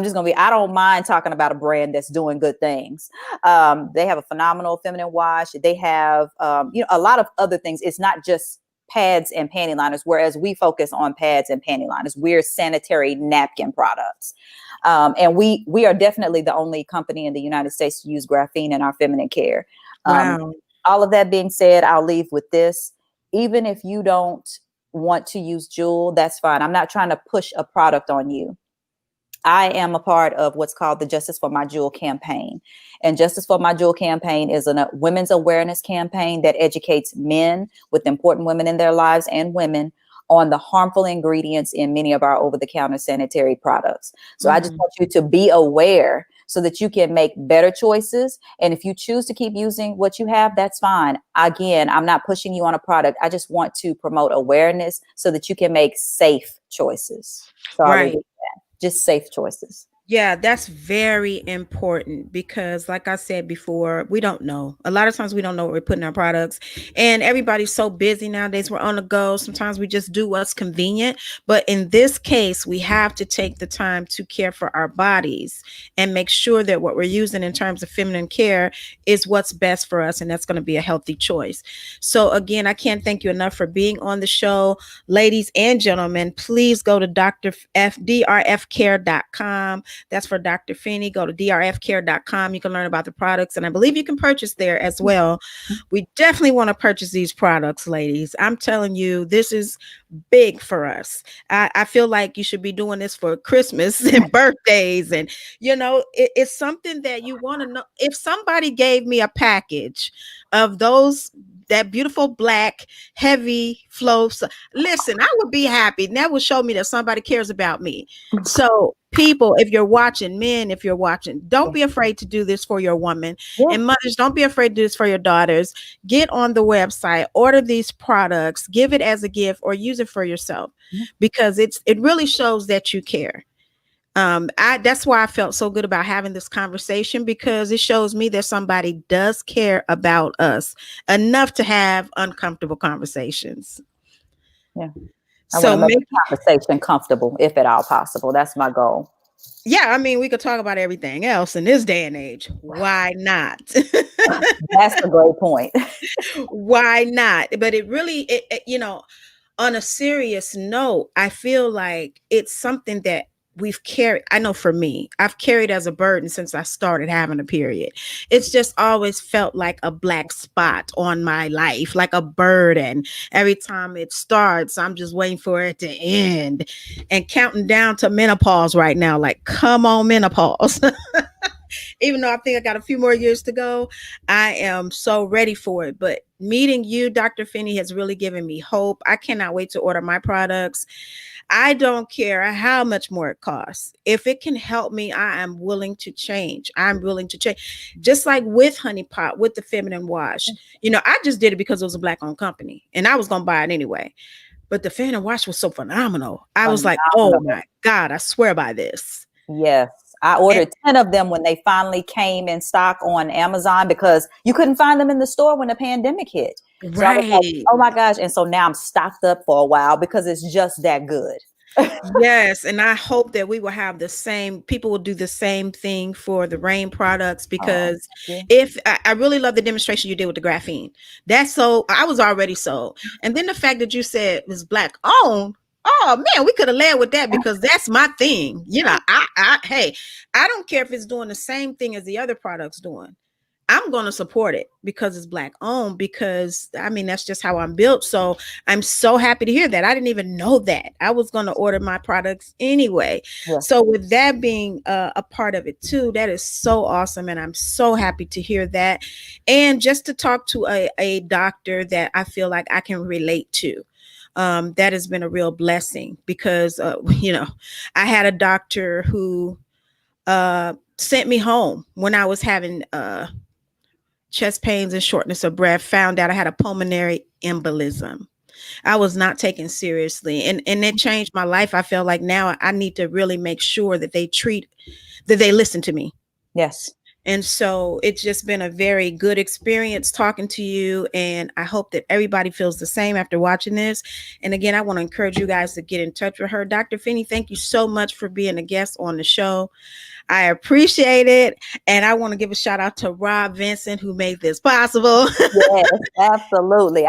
don't mind talking about a brand that's doing good things. They have a phenomenal feminine wash. They have, a lot of other things. It's not just pads and panty liners, whereas we focus on pads and panty liners. We're sanitary napkin products. And we are definitely the only company in the United States to use graphene in our feminine care. Wow. All of that being said, I'll leave with this. Even if you don't want to use Jewel, that's fine. I'm not trying to push a product on you. I am a part of what's called the Justice for My Jewel campaign. And Justice for My Jewel campaign is a women's awareness campaign that educates men with important women in their lives and women on the harmful ingredients in many of our over-the-counter sanitary products. So I just want you to be aware so that you can make better choices. And if you choose to keep using what you have, that's fine. Again, I'm not pushing you on a product. I just want to promote awareness so that you can make safe choices. So I'll leave it at that. Just safe choices. Yeah, that's very important because like I said before, we don't know. A lot of times we don't know what we're putting in our products and everybody's so busy nowadays. We're on the go. Sometimes we just do what's convenient. But in this case, we have to take the time to care for our bodies and make sure that what we're using in terms of feminine care is what's best for us. And that's going to be a healthy choice. So again, I can't thank you enough for being on the show. Ladies and gentlemen, please go to drfcare.com. That's for Dr. Finney. Go to drfcare.com. You can learn about the products, and I believe you can purchase there as well. We definitely want to purchase these products, ladies. I'm telling you, this is big for us. I feel like you should be doing this for Christmas and birthdays, and it's something that you want to know. If somebody gave me a package of that beautiful black heavy flows, listen, I would be happy. And that would show me that somebody cares about me. So people, if you're watching, men, if you're watching, don't be afraid to do this for your woman. And mothers, don't be afraid to do this for your daughters. Get on the website, order these products, give it as a gift or use it for yourself because it really shows that you care. That's why I felt so good about having this conversation because it shows me that somebody does care about us enough to have uncomfortable conversations. Yeah. So make the conversation comfortable, if at all possible. That's my goal. Yeah, I mean, we could talk about everything else in this day and age. Why not? That's a great point. Why not? But it really, on a serious note, I feel like it's something that we've carried. I know for me, I've carried as a burden since I started having a period. It's just always felt like a black spot on my life, like a burden. Every time it starts, I'm just waiting for it to end and counting down to menopause right now. Like, come on, menopause. Even though I think I got a few more years to go, I am so ready for it. But meeting you, Dr. Finney, has really given me hope. I cannot wait to order my products. I don't care how much more it costs. If it can help me, I am willing to change. I'm willing to change. Just like with Honey Pot, with the feminine wash. I just did it because it was a Black-owned company and I was going to buy it anyway. but the fan and wash was so phenomenal. I was like, oh my God, I swear by this. Yes. I ordered 10 of them when they finally came in stock on Amazon because you couldn't find them in the store when the pandemic hit. Right. So I was like, oh my gosh. And so now I'm stocked up for a while because it's just that good. Yes. And I hope that we will have the same, people will do the same thing for the Rain products, because if I really love the demonstration you did with the graphene. That's so, I was already sold. And then the fact that you said it was Black owned. Oh man, we could have led with that, because that's my thing. You know, hey, I don't care if it's doing the same thing as the other products doing. I'm going to support it because it's Black owned, because I mean, that's just how I'm built. So I'm so happy to hear that. I didn't even know that. I was going to order my products anyway. Yeah. So with that being a part of it too, that is so awesome. And I'm so happy to hear that. And just to talk to a doctor that I feel like I can relate to. That has been a real blessing, because, you know, I had a doctor who sent me home when I was having chest pains and shortness of breath, found out I had a pulmonary embolism. I was not taken seriously, and it changed my life. I feel like now I need to really make sure that they listen to me. Yes. And so it's just been a very good experience talking to you. And I hope that everybody feels the same after watching this. And again, I want to encourage you guys to get in touch with her. Dr. Finney, thank you so much for being a guest on the show. I appreciate it. And I want to give a shout out to Rob Vincent, who made this possible. Yes, absolutely.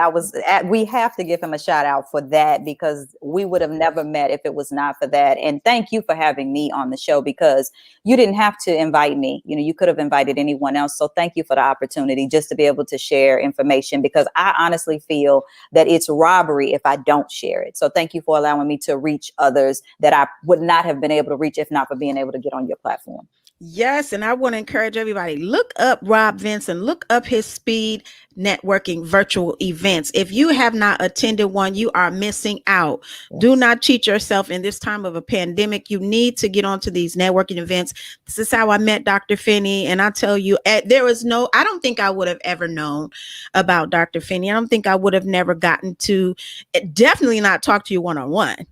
We have to give him a shout out for that, because we would have never met if it was not for that. And thank you for having me on the show, because you didn't have to invite me. You know, you could have invited anyone else. So thank you for the opportunity just to be able to share information, because I honestly feel that it's robbery if I don't share it. So thank you for allowing me to reach others that I would not have been able to reach if not for being able to get on your platform. Yes. And I want to encourage everybody, look up Rob Vincent, look up his speed networking virtual events. If you have not attended one, you are missing out. Yes. Do not cheat yourself in this time of a pandemic. You need to get onto these networking events. This is how I met Dr. Finney. And I tell you, I don't think I would have ever known about Dr. Finney. I don't think I would have never gotten to, definitely not talk to you one-on-one.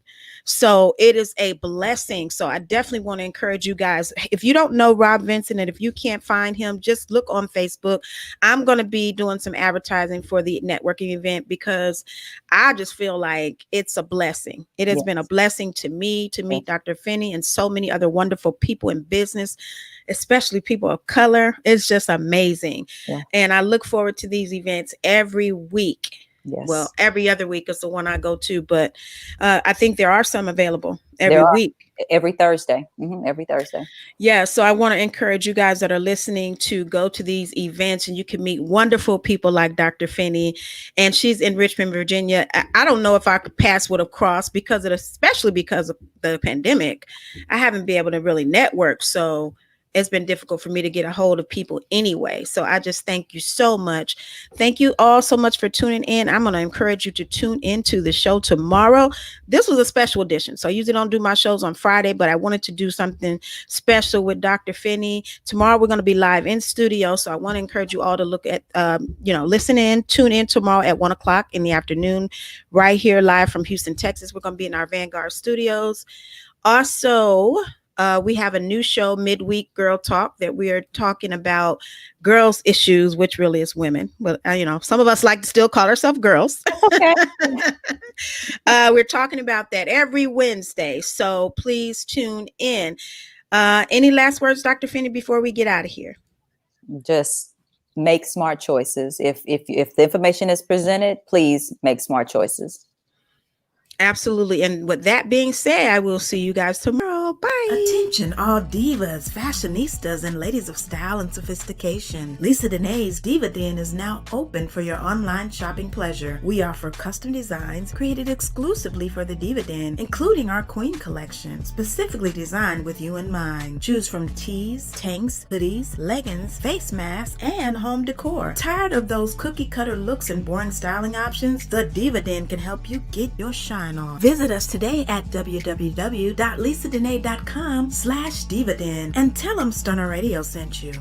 So it is a blessing. So I definitely want to encourage you guys. If you don't know Rob Vincent, and if you can't find him, just look on Facebook. I'm going to be doing some advertising for the networking event, because I just feel like it's a blessing. It has been a blessing to me to meet Dr. Finney and so many other wonderful people in business, especially people of color. It's just amazing. Yeah. And I look forward to these events every week. Yes. Well, every other week is the one I go to, but I think there are some available every week. Every Thursday. Every Thursday. Yeah. So I want to encourage you guys that are listening to go to these events, and you can meet wonderful people like Dr. Finney. And she's in Richmond, Virginia. I don't know if our paths would have crossed especially because of the pandemic. I haven't been able to really network. So it's been difficult for me to get a hold of people anyway. So I just thank you so much. Thank you all so much for tuning in. I'm going to encourage you to tune into the show tomorrow. This was a special edition. So I usually don't do my shows on Friday, but I wanted to do something special with Dr. Finney. Tomorrow we're going to be live in studio. So I want to encourage you all to look at, listen in, tune in tomorrow at 1:00 in the afternoon, right here live from Houston, Texas. We're going to be in our Vanguard studios. Also, we have a new show, Midweek Girl Talk, that we are talking about girls' issues, which really is women. But, some of us like to still call ourselves girls. Okay. We're talking about that every Wednesday. So please tune in. Any last words, Dr. Finney, before we get out of here? Just make smart choices. If the information is presented, please make smart choices. Absolutely. And with that being said, I will see you guys tomorrow. Bye. Attention all divas, fashionistas, and ladies of style and sophistication. Lisa Denae's Diva Den is now open for your online shopping pleasure. We offer custom designs created exclusively for the Diva Den, including our Queen collection, specifically designed with you in mind. Choose from tees, tanks, hoodies, leggings, face masks, and home decor. Tired of those cookie cutter looks and boring styling options? The Diva Den can help you get your shine on. Visit us today at www.lisadenae.com/divaden and tell them Stunner Radio sent you.